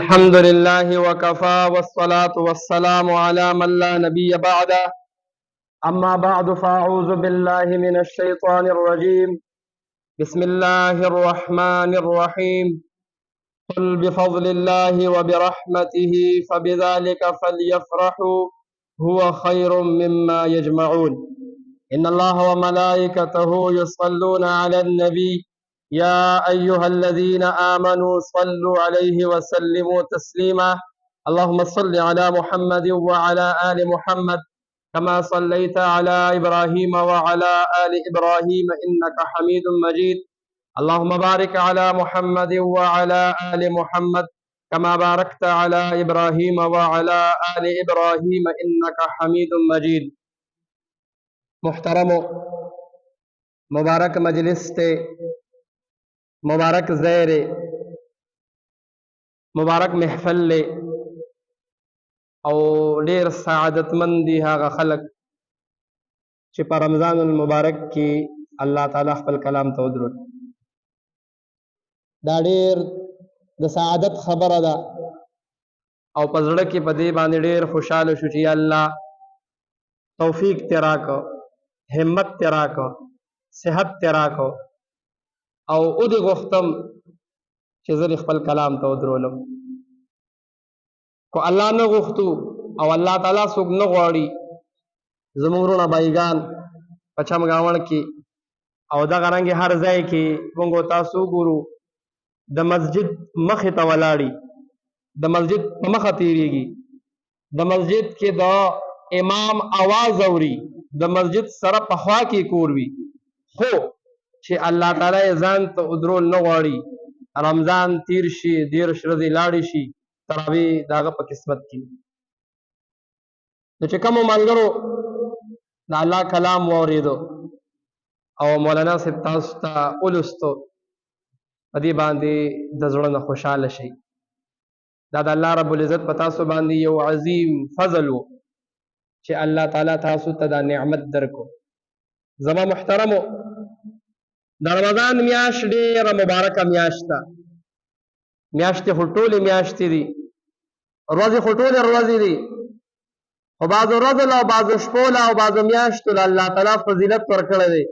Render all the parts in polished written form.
الحمد لله وكفى والصلاة والسلام على من لا نبي بعده. أما بعد فأعوذ بالله من الشيطان الرجيم. بسم الله الرحمن الرحيم. قل بفضل الله وبرحمته فبذلك فليفرحوا هو خير مما يجمعون. إن الله وملائكته يصلون على النبي يا أيها الذين آمنوا صلوا عليه وسلموا تسليما. اللهم صل على محمد وعلى آل محمد كما صليت على إبراهيم وعلى آل إبراهيم إنك حميد مجيد. اللهم بارك على محمد وعلى آل محمد كما باركت على إبراهيم وعلى آل إبراهيم إنك حميد مجيد. محترمو مبارک مجلس تے مبارک زیر مبارک محفل لے او ډیر سعادت مندي هغه خلق چې په رمضان المبارک کې الله تعالی خپل کلام ته ودرول. دا ډیر د سعادت خبره ده او په زړه کې په دې باندې ډیر خوشاله شو چې الله توفیق ته راکو، همت ته راکو، صحت ته راکو او او دې غوښتم چې زه خپل کلام ته ودرولم. کو الله نه غوښتو او الله تعالی څوک نه غواړي زموږ وروڼه بایګان په چمګاون کې او دغه رنګې هر ځای کې موږ تاسو ګورو د مسجد مخې ته ولاړي، د مسجد په مخه تیریږي، د مسجد کې د امام आवाज اوري، د مسجد سره په خوا کې کور وي، خو چې الله تعالی ځان ته ودرول نه غواړي، رمضان تیر شي، 10 ورځې لاړې شي، تراویح د هغه په قسمت کې. نو چې کومو ملګرو د الله کلام واورېدو او مولانا صاحب تاسو ته ولوستو، په دې باندې د زړه نه خوشحاله شئ. دا د الله رب العزت په تاسو باندې یو عظیم فضل و چې الله تعالی تاسو ته دا نعمت درکو. زما محترمو، د رمضان میاشت ډېره مبارکه میاشت ده. میاشتې خو ټولې میاشتې دي، ورځې خو ټولې ورځې دي، خو بعضو ورځو له او بعضو شپو له او بعضو میاشتو له الله تعالی فضیلت ورکړی دی.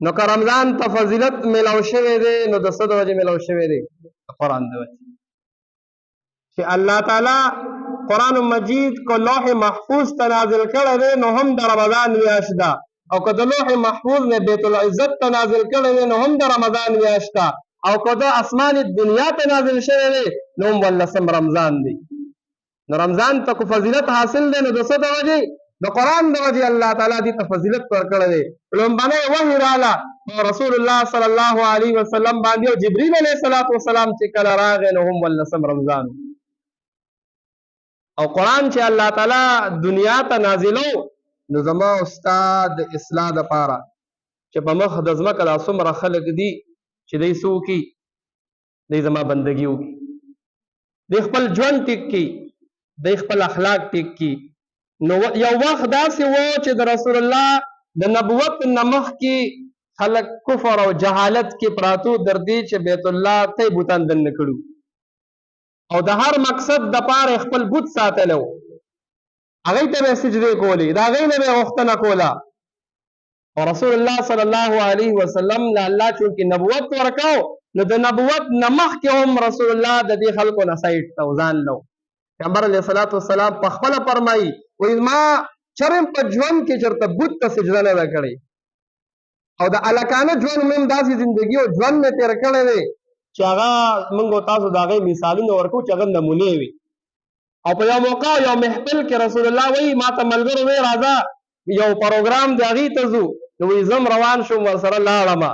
نو که رمضان ته فضیلت میلاو شوی دی نو د څه د وجې میلاو شوی دی؟ د قرآن د وجې چې الله تعالی قرآن مجید کو لوح محفوظ ته نازل کړی دی نو هم د رمضان میاشت ده، او که د لوح محفوظ نه بیت العزت ته نازل کړی دی نو هم د رمضان میاشت ده، او که د اسمان دنیا ته نازل شوی دی نو هم 19 رمضان دی. نو رمضان ته کو فضیلت حاصل دی نو د څه د وجې؟ د قرآن د وجې الله تعالی دې ته فضیلت ورکړی دی. لومبنی وحی راله رسول الله صلی الله علیه وسلم باندې او جبریل علیه السلام چې کله راغی نو هم 19 رمضان. او قرآن چې الله تعالی دنیا ته نازلو نو زما استاد د اصلاح دپاره چې په مخ د ځمکه دا څومره خلک دي چې دی څه وکړي، دی زما بندګي وکړي، دی خپل ژوند ټیک کړي، دی خپل اخلاق ټیک کړي. نو یو وخت داسې و چې د رسول الله د نبوت نه مخکې خلک کفر او جهالت کې پراتو در دې چې بیت الله ته بوتان دننه کړو او د هر مقصد دپاره خپل بوت ساتلی و، هغې ته به یې سجدې کولې، د هغې نه به یې غوښتنه کوله. او رسول الله صلی الله علیه وسلم له الله چونکې نبوت ورکو نو د نبوت نه مخکې هم رسول الله د دې خلکو نه سایډ ته ځان لو. پیغمبر علیه السلام په خپله فرمایي وایي ما چرم په ژوند کې چېرته بوت ته سجده نه ده کړې او د هلکانه ژوند مې هم داسې زندګي او ژوند مې تېر کړی دی چې هغه موږ تاسو د هغې مثالونه ورکوو چې هغه نمونې وي. او په یو موقع یو محفل کې رسول الله وایي ما ته ملګرو وایي راځه یو پروګرام دی هغې ته ځو. نو وایي زم روان شوم ورسره لاړمه،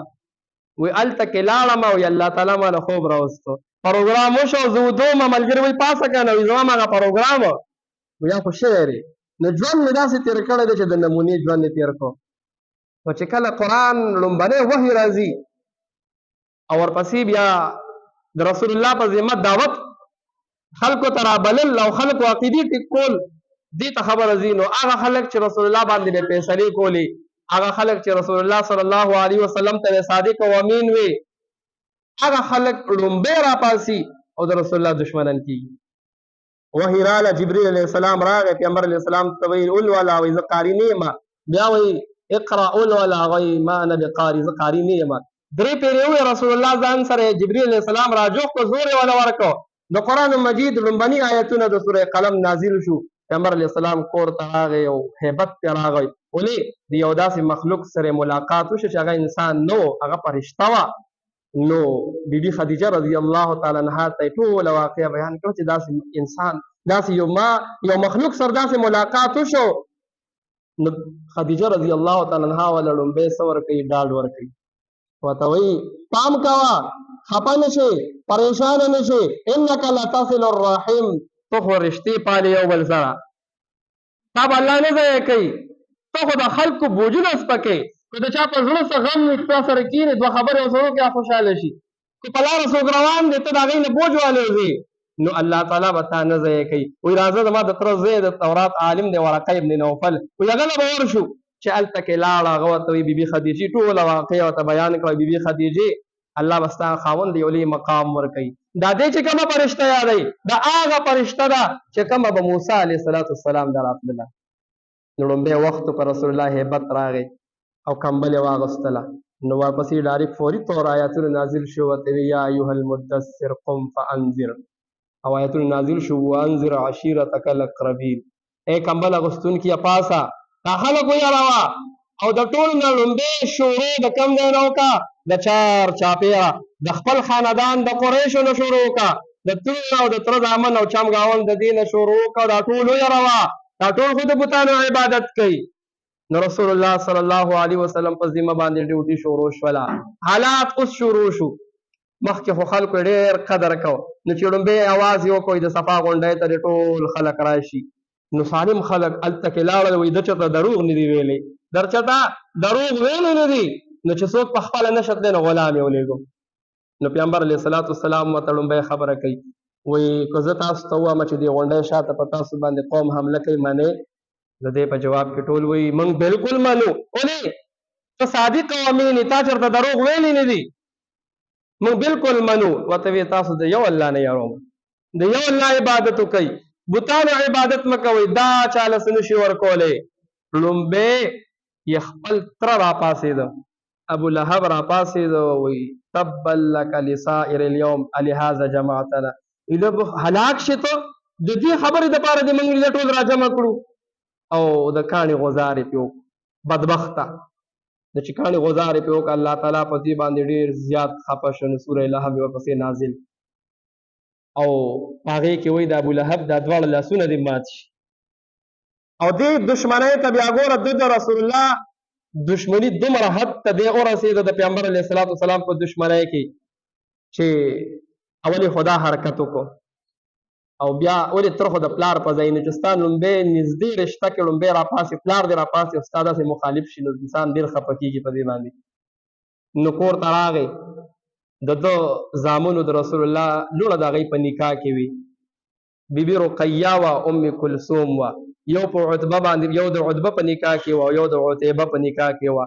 وایي هلته کې لاړمه وایي الله تعالی ما له خوب راوستو، پروګرام وشو، زه ودومه، ملګري وایي پاسه که نه، وایي زما هغه پروګرام وایي خو شوی دی. نو ژوند مې داسې تېر کړی دی چې د نمونې ژوند یې تېر کړو. نو چې کله قرآن لومبنی وحي راځي او ورپسې بیا د رسول الله په ذمه دعوت خلکو ته رابلل او خلکو عقیدې ټیک کول، دې ته خبره ځي. نو هغه خلک چې رسول الله باندې به فیصلې کولې، هغه خلک چې رسول الله صلی الله علیه وسلم ته صادق او امین وي، هغه خلک لومبی راپاسي او د رسول الله دشمنان کیږي. وحی راله جبريل علیه السلام راغی پیغمبر علیه السلام ته ویل ولولا وایي زه قاري نه یم. بیا وایي اقرا ولولا وایي ما انا بقاري زه قاري نه یم. درې پیرې وویل رسول الله ځان سره جبريل علیه السلام راجوخ کړ زور یې وله ورکړ. د قرآن مجید لومبني آیتونه د سورې قلم نازل شو. پیغمبر علیه السلام کور ته راغی او هیبت پرې راغی. ولې د یو داسې مخلوق سره ملاقات وشو چې هغه انسان نه و هغه فرشته وه. نو بیبي خدیجه رضی الله تعالی عنها ته یې ټوله واقعه بیان کړه چې داسې انسان داسې یو مخلوق سره داسې ملاقات وشو. نو خدیجه رضی الله تعالی عنها وله لومبی څه ورکوي ډاډ ورکوي ورته وایي پام کوه خفه نه شې پریشانه نه شې انک لتصل الرحم ته خو رشتې پالې یو بل سره تا به الله نه ضایع کوي ته خو د خلکو بوجونه سپکې که د چا په زړه څه غم وي تا سره کښېنې دوه خبرې ورسره وکړې خوشحاله شي که په لاره څوک روان دی ته د هغوی نه بوج والوځې نو الله تعالی به تا نه ضایع کوي. وایي راځه زما د تره زوی د تورات عالم دی ورقه ابن نوفل وایي هغه نه به ورشو چې هلته کې لاړه هغه ورته وایي بیبي خدیجې ټوله واقعه ورته بیان کړه. بیبي خدیجې الله به ستا خاوند یو لوی مقام ورکوي. دا دی چې کومه فرشته یادوي دا هغه فرشته ده چې کومه به موسی علیه السلام ته راتلله. نو لومبی وخت په رسول الله هیبت راغی او کمبل یې واغوستله. نو ورپسې ډایرکټ فوري طور آیاتونه نازل شو ورته وی یا ایها المدثر قم فانذر او آیاتونه نازل شو وانذر عشیرتک الاقربین ای کمبل اغوستونکي پاسه دا خلک ویروه او د ټولو نه لومبی شروع د کوم ځای نه وکړه د چار چاپېره د خپل خاندان د قریشو نه شروع وکړه د تره او د تره زامن او چمګاون د دې نه شروع وکړه دا ټول ویروه دا ټول خو د بتانو عبادت کوي. نو رسول الله صلی الله علیه وسلم په ذمه باندې ډیوټي شروع شوله. حالات اوس شروع شو مخکې خو خلکو ډېر قدر کو نو چې لومبی اواز یې وکړ د صفا غونډۍ ته دې ټول خلک راشي نو سالم خلک هلته کې لاړل وایي ده چېرته دروغ نه دي ویلی در چېرته دروغ ویلی نه دي نو چې څوک په خپله نه شتلی نو غلام یې ولېږو. نو پیغمبر علیه السلام ورته لومبی خبره کوي وایي که زه تاسو ته ووایم چې دې غونډۍ شاته په تاسو باندې قوم حمله کوي منې د دې په جواب کې ټول وایي موږ بالکل منو. ولې ته صادق او امین یې تا چېرته دروغ ویلی نه دي موږ بالکل منو. ورته وایي تاسو د یو الله نه یاروم د یو الله عبادت وکئ بتانو عبادت مه کوئ دا چاله څه نشي ورکولی. لومبی یې خپل تره راپاڅېده ابو لهب راپاڅېده وایي تبا لک لسائر اليوم الهذا جماعتنا هلاک شي ته د دې خبرې دپاره دې موږ ټول راجمع کړو او د کاڼي غوزار یې پرې وکړو بدبخته د چې کاڼي غوزار یې پرې وکړه الله تعالی په دې باندې ډېر زیات خفه شو. نو سوره لهب یې ورپسې نازل او په هغې کې وایي د ابولهب دا دواړه لاسونه دې مات شي او دې دشمنۍ ته بیا ګوره ده د رسول الله دشمني دومره حد ته دې ورسېده د پیغمبر علیه السلام په دشمنۍ کې چې اول یې خدا حرکت وکړو او بیا ولې تر خو د پلار په ځای نه چې ستا لومبی نږدې رشته کې لومبی راپاسې پلار دې راپاسې او ستا داسې مخالف شي نو انسان ډېر خفه کېږي په دې باندې. نو کور ته راغی د ده زامنو د رسول الله لوڼه د هغوی په نکاح کې وي بیبي رقیه وه ام کلثوم وه یو په عتبه باندې یو د عتبه په نکاح کې وه او یو د عتیبه په نکاح کې وه.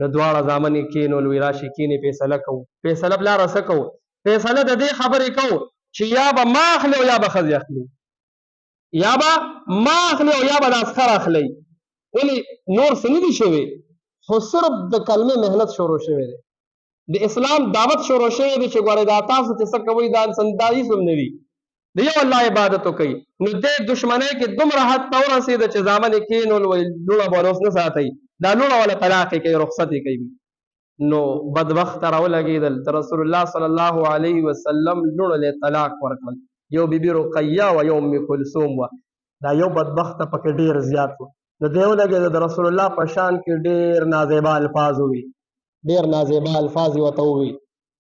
د دواړه زامن یې کښېنول وایي راشي کښېنې فیصله کوو فیصله پلاره څه کوو فیصله د دې خبرې کوو چې یا به ما اخلي او یا به ښځې اخلي یا به ما اخلي او یا به د عسکر اخلي. ولې نور څه نه دي شوي خو صرف د کلمې محنت شروع شوی دی د اسلام دعوت شروع شوی دی چې ګورئ دا تاسو چې څه کوئ دا هیڅ هم نه وي د یو الله عبادت وکئ. نو دې دشمنۍ کې دومره حد ته ورسېده چې زامن یې کښېنول وایي لوڼه به اوس نه ساتئ دا لوڼه والا طلاق یې کوي رخصت یې کوي. نو بدبخته راولګېدل د رسول الله صلی الله علیه وسلم لوڼو له طلاق ورکړل یو بیبي رقیه و یو ام کلثوم وه دا یو بدبخته پکې ډېر زیات و د دې ولګېده د رسول الله په شان کې ډېر نازیبه الفاظ ووي ډېر نازیبه الفاظ یې ورته ووي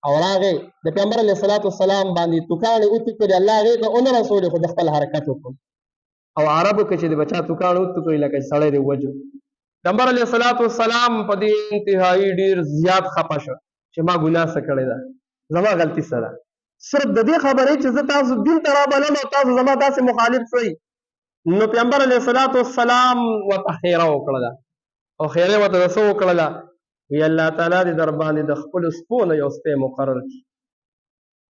او راغی د پیغمبر علیه السلام باندې توکاڼې اوتو کړې الله هغې ته ونه رسولې خو د خپل حرکت وکړو او عربو کې چې د بچا توکاڼې اوتو کړي لکه سړی دې وجو پیغمبر علیه السلام په دې انتهایی ډېر زیات خفه شو چې ما ګناه څه کړې ده زما غلطي څه ده صرف د دې خبرې چې زه تاسو دین ته رابلم او تاسو زما داسې مخالف شئ. نو پیغمبر علیه السلام ورته خیره وکړله او خیره ورته څه وکړله وی الله تعالی دې در باندې د خپلو سپو نه یو سپی مقرر کړي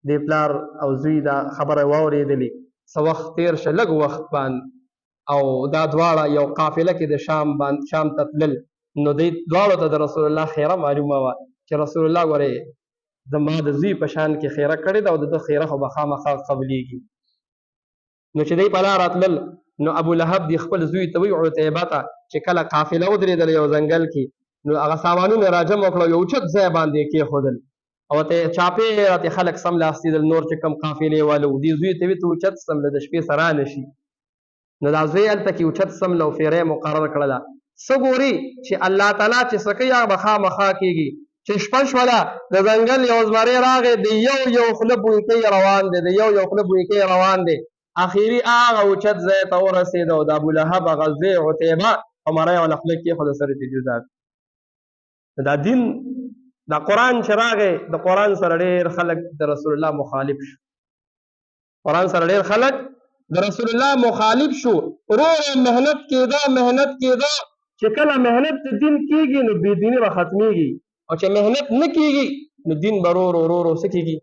د پلار او زوی دا خبره واورېدلې څه وخت تېر شه لږ وخت باندې او دا دواړه یو قافله کې د شام ته تلل نو دوی دواړو ته د رسول الله خیره معلومه وه چې رسول الله ګورې زما د زوی په شان کې خیره کړې ده او د ده خیره خو به خامخا قبلیږي نو چې دی په لاره تلل نو ابو لهب دی خپل زوی ته وایي عتیبه ته چې کله قافله ودرېدله یو ځنګل کې نو هغه سامانونه راجمع کړه یو اوچت ځای باندې یې کېښودل او ته چاپېره ترې خلک سملاستېدل نور چې کوم قافلې والو دې زوی ته وي ته اوچت سمله د شپې سره رانشي نو دا زوی هلته کې اوچت سمله او فیره یې مقرر کړله څه ګوري چې الله تعالی چې څه کوي هغه به خامخا کېږي چې شپه شوله د ځنګل یو زمری راغی د یو خوله بویکۍ روان دی د یو خوله بویکۍ روان دی اخیري هغه اوچت ځای ته ورسېده او د ابولهب هغه زوی عتیبه په مری یې له خوله کېښوده سر یې جدا دا دین دا قرآن چې راغی د قرآن سره ډېر خلک د رسول الله مخالف شو قرآن سره ډېر خلک د رسول الله مخالف شو ورو محنت کېده چې کله محنت د دین کېږي نو بېدیني به ختمېږي او چې محنت نه کېږي نو دین به ورو څه کېږي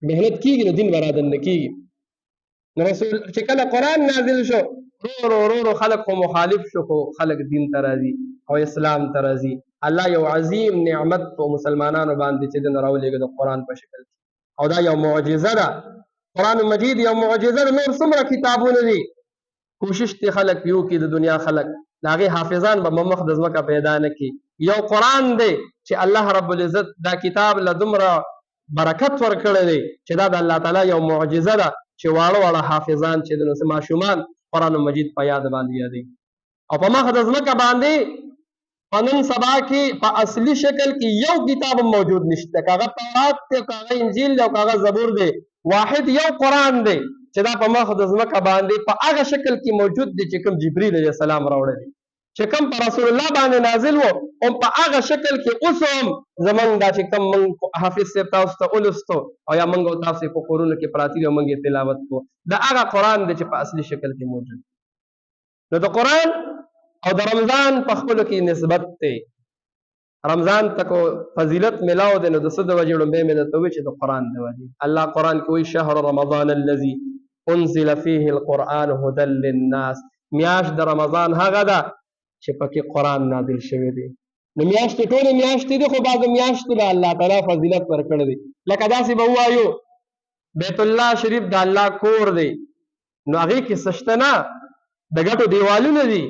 محنت کېږي نو دین به رادننه کېږي نو رسول چې کله قرآن نازل شو ورو خلک خو مخالف شو خو خلک دین ته راځي او اسلام ته راځي الله یو عظیم نعمت په مسلمانانو باندې چې دین راولېږه د قرآن په شکل او دا یو معجزه ده قرآن مجید یو معجزه ده نور څومره کتابونه دي کوشش دې خلک یو کړي د دنیا خلک د هغې حافظان به مخ د ځمکه پیدا نه کړي یو قرآن دی چې الله رب العزت دا کتاب له دومره برکت ورکړی دی چې دا د الله تعالی یو معجزه ده چې واړه حافظان چې د ماشومان قرآن مجید په یاد باندې یادوي او په مخ د ځمکه باندې په نن سبا کې په اصلي شکل کې یو کتاب موجود نشته که هغه تورات دی که هغه انجیل دی او که هغه زبور دی واحد یو قرآن دی چې دا په مخ د ځمکه باندې په هغه شکل کې موجود دی چې کوم جبریل علیه السلام راوړی دی چې کوم په رسول الله باندې نازل و هم په هغه شکل کې اوس هم زمونږ دا چې کوم موږ حافظ صاحب تاسو ته ولوستو او یا موږ او تاسو په کورونو کې پراته دي او موږ یې تلاوت کوو د هغه قرآن دی چې په اصلي شکل کې موجود نو د قرآن او د رمضان په خپلو کې نسبت دی رمضان ته کو فضیلت ملاو دی نو د څه د وجې لومبی مې درته ووایي چې د قرآن د وجې الله قرآن کې وایي شهر رمضان الذي انزل فيه القرآن هدى للناس میاشت د رمضان هغه ده چې پکې قرآن نازل شوی دی نو میاشتې ټولې میاشتې دي خو بعضې میاشتې به الله تعالی فضیلت ورکړی دی لکه داسې به ووایو بیت الله شریف د الله کور دی نو هغې کې څه شته نه د ګټو دیوالونه دي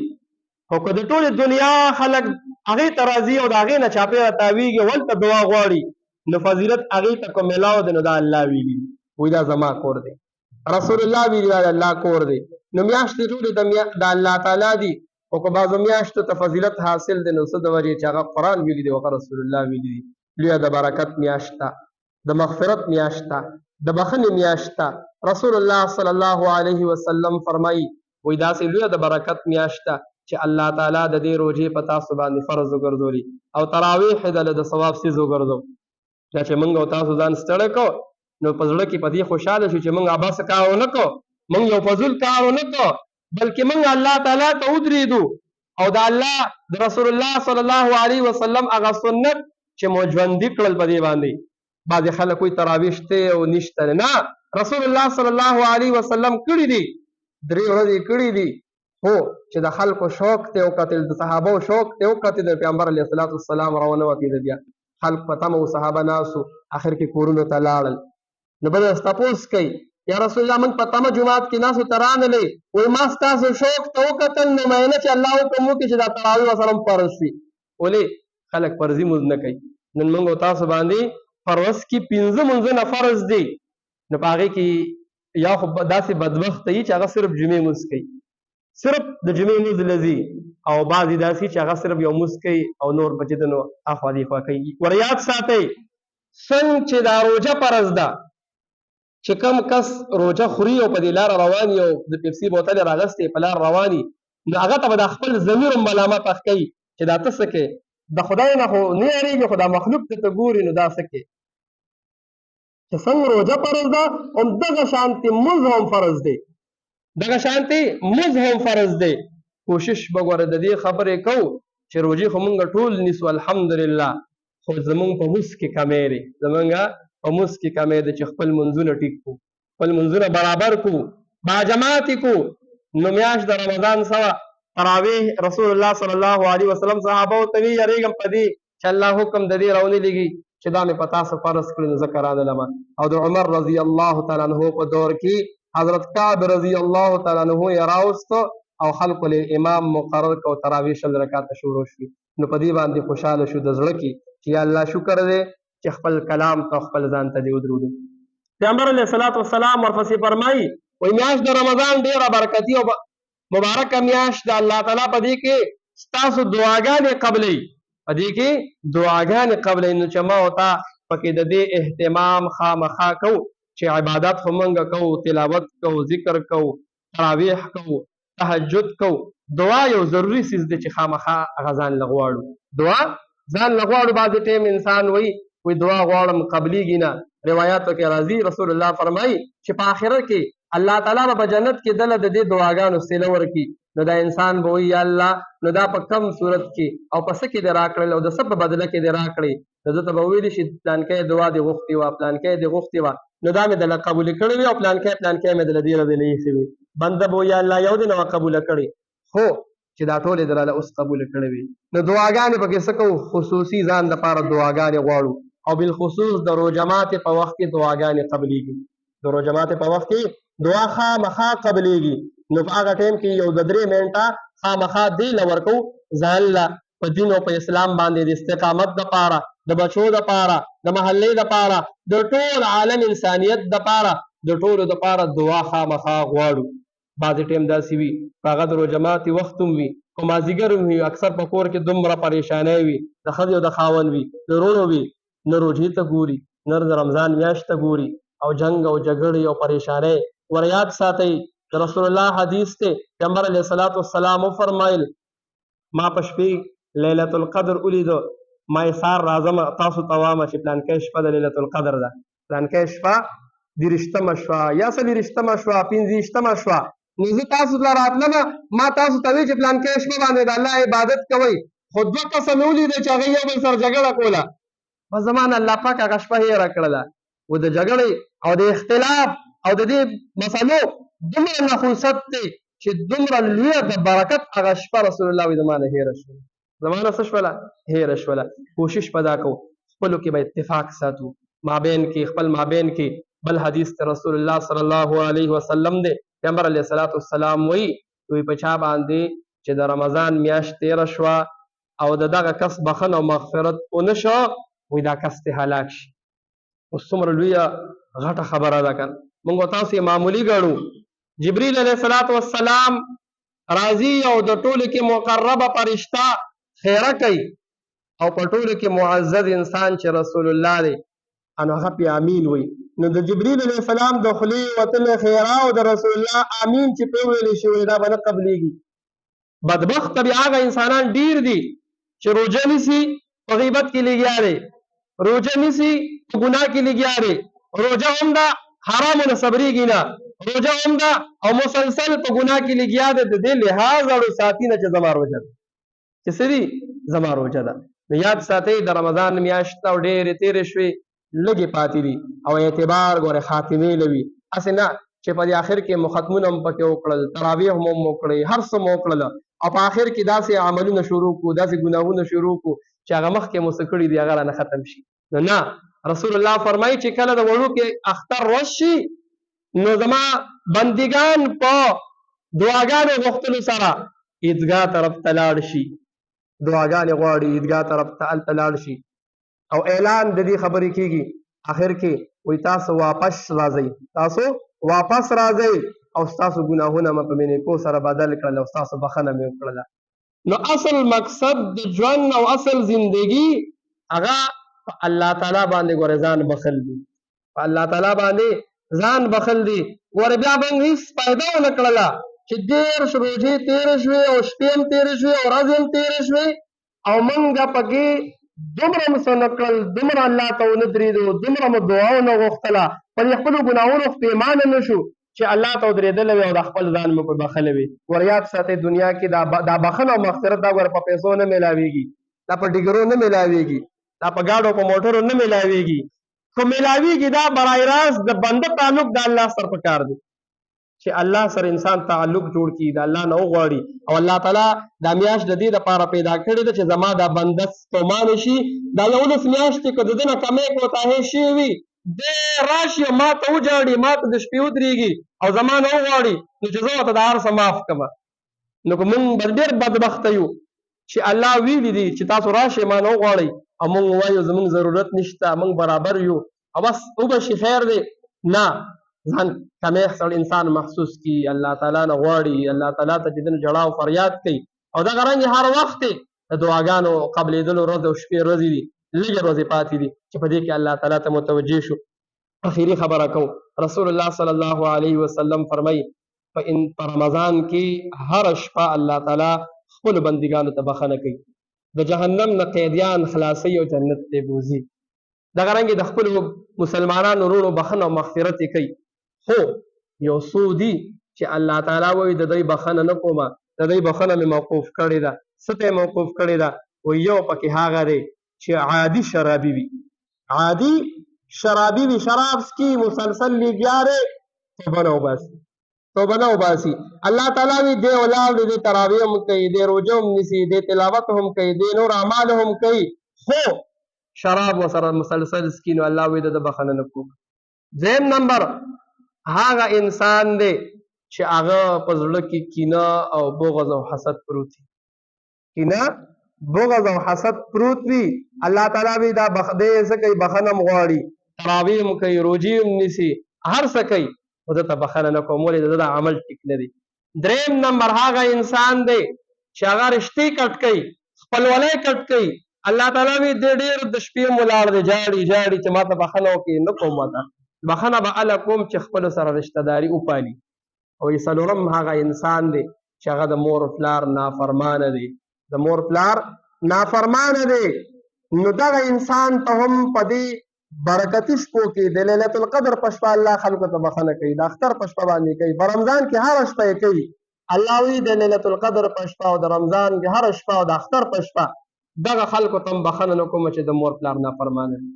خو که د ټولې دنیا خلک هغې ته راځي او د هغې نه چاپېره تاویږي ولته دعا غواړي نو فضیلت هغې ته که میلاو دی نو دا الله ویلي وایي دا زما کور دی رسول الله ویلي دا د الله کور دی نو میاشتې ټولې د الله تعالی دي او که بعضو میاشتو ته فضیلت حاصل دی نو څه د وجې چې هغه قرآن ویلي دی هغه رسول الله ویلي دي لویه د برکت میاشت ده د مغفرت میاشت ده د بخښنې میاشت ده رسول الله صلی الله علیه وسلم فرمایي وایي داسې لویه د برکت میاشت ده چې الله تعالی د دې روژې په تاسو باندې فرض وګرځولي او تراویح یې د ثواب څیز وګرځو چې موږ او تاسو ځان ستړی کو نو په زړه کې په دې خوشحاله شو چې موږ ابس کار ونه کو موږ یو فضول کار ونه کو بلکې موږ الله تعالی ته ودرېدو او د الله د رسول الله صلی الله علیه وسلم هغه سنت چې مو ژوندي کړل په دې باندې بعضې خلک وایي تراویح شته او نشته نه رسول الله صلی الله علیه وسلم کړي دي 3 ورځې کړي دي خو چې د خلکو شوق ته وکتل د صحابو شوق ته وکتل د پیغمبر علیه الصلاۃ والسلام راونه وتیده بیا خلک په تمه او صحابه ناسو اخر کې کورونو ته لاړل نو بل تپوس کوي یا رسول الله موږ په تمه جماعت کې ناسو ترانلې وایي ما ستاسو شوق ته وکتل نو مینه چې الله حکم وکړي چې دا تراویح ورسره هم فرض شي ولې خلک فرضي مونځ نه کوي نن موږ او تاسو باندې په ورځ کې 15 مونځونه فرض دي نو په هغې کې یا خو داسې بدبخته وي چې هغه صرف جمعې مونځ کوي صرف د جمعې مونځ لځي او بعضې داسې چې هغه صرف یو مونځ کوي او نور بچې د نو اخوا دیخوا کوي ور یاد ساتئ څنګه چې دا روژه فرض ده چې کم کس روژه خوري او په دې لاره روان وي او د پیپسي بوتل یې راغستې په لار روان وي نو هغه ته به د خپل ضمیر هم ملامت اخکوي چې دا ته څه کوې د خدای نه خو نه یارېږي خو دا مخلوق ته ته ګوري نو دا څه کوې چې څنګه روژه فرض ده همدغه شانتې مونځ هم فرض دی دغه شانتې مونځ هم فرض دی کوشش به ګوره د دې خبرې کوو چې روژې خو مونږ ټول نیسو الحمدلله خو زمونږ په مونځ کې کمی دی زمونږ په مونځ کې کمی ده چې خپل منځونه ټیک کړو، خپل منځونه برابر کړو، باجماعت یې کړو. نو میاشت د رمضان سوه تراویح رسول الله صلی الله علیه وسلم صحابو ته وی یریږم په دې چې الله حکم د دې راونه لګي چې دا مې په تاسو فرض کړی نو ځکه رانلمه. او د عمر رضی الله تعالی عنه په دور کې حضرت کعب رضی الله تعالی عنه یې راوسته او خلکو له امام مقرر کو تراویح 20 رکعاته شروع شوي. نو په دې باندې خوشاله شو د زړه کې چې یا الله شکر دی چې خپل کلام ته خپل ځان ته دې ودرودو. پیغمبر علیه الصلاة والسلام ورپسې فرمایي وایي میاشت د رمضان ډېره برکتي او مبارکه میاشت د الله تعالی په دې کې ستاسو دعاګانې قبلوي، په دې کې دعاګانې قبلوي. نو چې ما او تا پکې د دې اهتمام خامخا کوو چې عبادت خو مونږ کوو، تلاوت کوو، ذکر کوو، تراویح کوو، تهجد کوو. دعا یو ضروري څیز دی چې خامخا هغه ځان له غواړو، دعا ځان له غواړو. بعضې ټیم انسان وایي دعا غواړم قبلیږي نه. روایاتو کې راځي رسول الله فرمایي چې په آخرت کې الله تعالی به په جنت کې دله د دې دعاګانو صله ورکړي. نو دا انسان به وایي یا الله نو دا په کم صورت کې او په څه کې دې راکړل او د څه په بدله کې دې راکړې. نو ده ته به ویلي شي پلانکی دعا دې غوښتې وه، پلانکی دې غوښتې وه، نو دا مې دله قبولې کړې وې او پلانکی مې دله دې رضې نه ایښې وې. بنده به وایي یا الله یو دې نه وه قبوله کړې، خو چې دا ټولې دراله اوس قبوله کړې وې. نو دعاګانې پکې څه کوو؟ خصوصي ځان دپاره دعاګانې غواړو او بالخصوص د روژه ماتې په وخت کې دعاګانې قبلیږي. د روژه ماتې په وخت کې دعا خامخا قبلیږي. نو په هغه ټایم کې یو د 3 منټه خامخا دې له ورکو ځان له په دین او په اسلام باندې د استقامت دپاره، د بچو دپاره، د محلې دپاره، د ټول عالم انسانیت دپاره، د ټولو دپاره دعا خامخا غواړو. بعضې ټایم داسې وي په هغه د روژه ماتې وخت هم وي، خو مازدیګر هم وي، اکثر په کور کې دومره پریشانی وي، د ښځې او د خاوند وي، د وروڼو وي، نه روژې ته ګوري نه د رمضان میاشت ته ګوري او جنګ او جګړې او پریشانۍ. ور یاد ساتئ د رسول الله حدیث دی، پیغمبر علیه الصلاة والسلام وفرمایل ما په شپې لیلة القدر ولیدو، ما یې سار راځمه تاسو ته وامه چې پلانکی شپه د لیلة القدر ده، پلانکی شپه 30مه شوه یا 40مه شوه 50مه شوه. نو زه تاسو ته راتلمه ما تاسو ته وی چې پلانکی شپه باندې د الله عبادت کوئ، خو 2 کسه مې ولیده چې هغه یو بل سره جګړه کوله. په زمان الله پاک هغه شپه هېره کړله و د جګړې او د اختلاف او د دې مسلو دومره نحوست دی چې دومره لویه د برکت هغه شپه رسول الله وایي زما نه هېره شوله، زما نه څه شوله؟ هېره شوله. کوشش به دا کوو خپلو کې به اتفاق ساتو، مابین کې خپل مابین کې. بل حدیث ته رسول الله صلی الله علیه وسلم دی، پیغمبر علیه الصلاة والسلام وایي په چا باندې چې د رمضان میاشت تېره شوه او د دغه کس بخښنه او مغفرت ونه شو وایي دا کس دې هلاک شي. اوس څومره لویه غټه خبره ده که موږ تاسو یې معمولي ګڼو. جبریل علیه الصلاة والسلام راځي او د ټولو کې مقربه فرشته خیره کوي او په ټولو کې معزز انسان چې رسول الله دی نو هغه پې امین وایي. نو د جبریل علیه السلام د خولې وتلې خیره او د رسول الله امین چې پرې ویلې شي وایي دا به نه قبلېږي. بدبخته بیا هغه انسانان ډېر دي چې روژه نیسي په غیبت کې لګیا دی، روژه نیسي په ګناه کې لګیا دی، روژه هم ده حرامو نه صبرېږي نه، روژه هم ده او مسلسل په ګناه کې لګیا دی. د دې لحاظ اړو ساتي نه چې زما روژه ده، چې څه دي زما روژه ده. نو یاد ساتئ د رمضان میاشت او ډېرې تېرې شوې لږې پاتې دي او اعتبار ګورې خاتمې لوي. هسې نه چې په دې آخر کې مو ختمونه هم پکې وکړل، تراویح مو وکړئ، هر څه مو وکړل او په آخر کې داسې عملونه شروع کړو، داسې ګناهونه شروع کړو چې هغه مخکې مو څه کړي دي هغه رانه ختم شي. نو نه، رسول الله فرمایي چې کله د وړوکې اختر ورځ شي نو زما بندګان په دعاګانو غوښتلو سره عیدګاه طرف ته لاړ شي، دعاګانې غواړي عیدګاه طرف ته هلته لاړ شي او اعلان د دې خبرې کېږي آخر کې وایي تاسو واپس راځئ، تاسو واپس راځئ او ستاسو ګناهونه مې په مینې سره بدل کړل او ستاسو بخښنه مې وکړله. نو اصل مقصد د ژوند او اصل زندگی هغه په الله تعالی باندې ګورې ځان بخښل دي، په الله تعالی باندې ځان بخښل دي. ګورې بیا به هېڅ فایده ونه کړله چې 13 روژې تېرې شوې او شپې هم تېرې شوې او ورځې هم تېرې شوې او موږ پکې دومره مو څه نه کړل، دومره الله ته ونه درېدو، دومره مو دعا ونه غوښتله، په دې خپلو ګناهونو پښیمانه نه شو چې الله ته ودرېدلی وي او د خپل ځان مو پرې بخښلی وي. ور یاد ساتئ دنیا کې دا بخښنه او مغفرت دا ګوره په پیسو نه میلاویږي، دا په ډیګرو نه میلاویږي، دا په ګاډو په موټرو نه میلاویږي. که ملاویږي دا برای راست د بنده تعلق د الله سره پکار دی چې الله سره انسان تعلق جوړ کړي د الله نه وغواړي او الله تعالی دا میاشت د دې دپاره پیدا کړې ده چې زما دا بنده ستومانه شي دا 19 میاشتې که د ده نه کمی کوتاهۍ شوې وي دی راشي او ما ته وجاړي ما ته د شپې ودرېږي او زما نه وغواړي نو چې زه ورته د هر څه معاف کړمه نو که موږ به ډېر بدبخته یو چې الله ویلي دي چې تاسو راشئ ما نه وغواړئ او موږ ووایو زموږ ضرورت نشته موږ برابر یو او بس وبشي خیر دی نه ځان کمیخ سړی انسان محسوس کی الله تعالی نه غواړي الله تعالی ته چې د ژړا او فریاد کوي او دغه رنګې هر وخت دی د دعاګانو قبلېدلو ورځ او شپې ورځې دي لږې ورځې پاتې دي چې په دې کې الله تعالی ته متوجه شو اخري خبره کوم رسول الله صلی الله علیه وسلم فرمایي په رمضان کې هر شپه الله تعالی خپلو بندګانو ته بخښنه کوي د جهنم نه قیدیان خلاصوي او جنت ته بوځي دغه رنګې د خپلو مسلمانانو وروڼو بخښنه او مغفرت یې کوي خو یو څو دي چې الله تعالی وایي د دوی بخښنه نه کومه د دوی بخښنه مې موقوف کړې ده څه ته یې موقوف کړې ده وایي یو پکې هغه دی چې عادي شرابي وي عادي شرابي وي شراب څکي مسلسل لګیا دی توبه نه وباسي الله تعالی وایي دی ولاړ دی دی تراویح هم کوي دی روژه هم نیسي دی تلاوت هم کوي دی نور اعمال هم کوي خو شراب ورسره مسلسل څکي نو الله وایي د ده بخښنه نه کوم دویم نمبر هغه انسان دی چې هغه په زړه کې کینه او بغض او حسد پروت وي کینه بغض او حسد پروت وي الله تعالی وایي دا دی څه کوي بخښنه هم غواړي تراویح هم کوي روژې هم نیسي هر څه کوي خو ده ته بخښنه نه کوم ولې د ده د عمل ټیک نه دی دریم نمبر هغه انسان دی چې هغه رشتې کټ کوي خپلولی کټ کوي الله تعالی وایي دی ډېر د شپې هم ولاړ دی جاړي چې ما ته بخښنه وکړي نه کوم ما ته بخښنه به هله کوم چې خپلو سره رشته داري وپالي او څلورم هغه انسان دی چې هغه د مور پلار نافرمانه دی د مور پلار نافرمانه دی نو دغه انسان ته هم په دې برکتي شپو کې د لیلة القدر په شپه الله خلکو ته بخښنه کوي د اختر په شپه باندې کوي په رمضان کې هره شپه یې کوي الله وایي د لیلة القدر په شپه او د رمضان کې هره شپه او د اختر په شپه دغه خلکو ته هم بخښنه نه کوم چې د مور پلار نافرمانه دي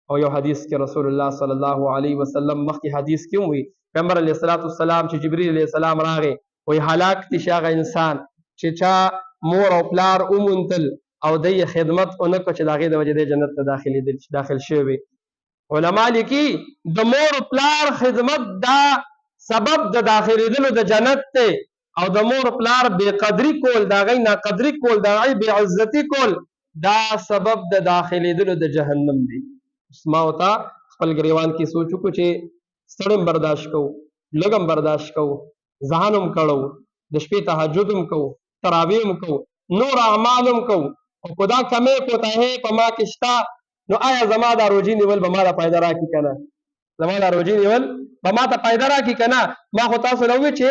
او یو حدیث کې رسول الله صلی الله علیه وسلم مخکې حدیث کې هم وي پیغمبر علیه السلام چې جبریل علیه السلام راغی وایي هلاک دي چې هغه انسان چې چا مور او پلار وموندل او دی خدمت ونه کړه چې د هغې د وجې دی جنت ته داخل شوی علما لیکي د مور پلار خدمت دا سبب د داخلېدلو د جنت دی او د مور پلار بې قدري کول د هغې ناقدري کول د هغې بې عزتي کول دا سبب د داخلېدلو د جهنم دی ما ورته خپل ګریوان کې سوچ وکړو چې ستړی هم برداشت کوو لږ هم برداشت کوو ځان هم کړو د شپې تهجد هم کوو تراویح هم کوو نور اعمال هم کوو او که دا کمې کوتاهۍ په ما کې شته نو آیا زما دا روژې نیول به ما ته فایده راکړي که نه زما دا روژې نیول به ما ته فایده راکړي که نه ما خو تاسو له وویل چې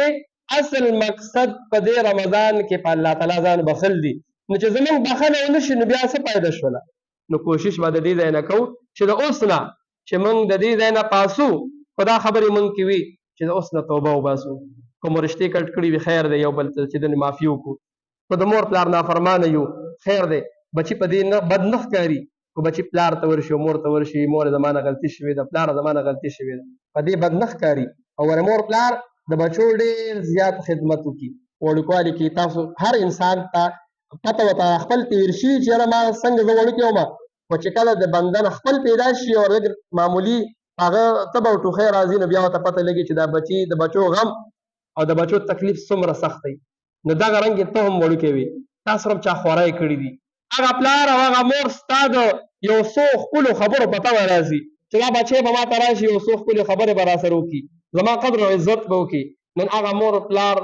اصل مقصد په دې رمضان کې په الله تعالی ځان بخښل دي نو چې زموږ بخښنه ونه شي نو بیا څه فایده شوله نو کوشش به د دې ځای نه کوو چې د اوس نه چې موږ د دې ځای نه پاسو خو دا خبرې موږ کې وي چې د اوس نه توبه وباسو کوم رشتې کټ کړي وي خیر دی یو بل ته چې دنې معافي وکړو خو د مور پلار نافرمانه یو خیر دی بچي په دې نه بد نه ښکاري خو بچي پلار ته ورشي او مور ته ورشي مور زما نه غلطي شوې ده پلار زما نه غلطي شوې ده په دې بد نه ښکاري او ور مور پلار د بچو ډېر زیات خدمت وکړي وړوکوالي کې تاسو هر انسان ته پته ورته خپل تېر شي چې یاره ما څنګه زه وړوکی ومه خو چې کله د بنده نه خپل پیدا شي او لږ معمولي هغه تبه او ټوخی راځي نو بیا ورته پته لګي چې دا بچي د بچو غم او د بچو تکلیف څومره سخت دی نو دغه رنګې ته هم وړوکی وي تا سره هم چا خواری کړي دي هغه پلار او هغه مور ستا د یو څو خپلو خبرو په تمه راځي چې دا بچی به ما ته راشي یو څو خپلې خبرې به راسره وکړي زما قدر او عزت به وکړي نن هغه مور پلار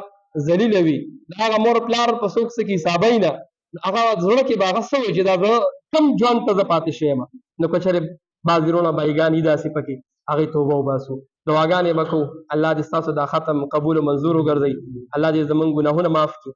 ذلیله وي د هغه مور پلار په څوک څه کې حسابی نه هغه زړه کې به هغه څه وي چې دا زه کم ژوند ته زه پاتې شوی یم نو که چېرې بعض وروڼه بایګان دي داسې پکې هغې توبه وباسو دعاګانې به کوو الله دې ستاسو دا ختم قبول و منظور وګرځوي الله دې زموږ ګناهونه معاف کړي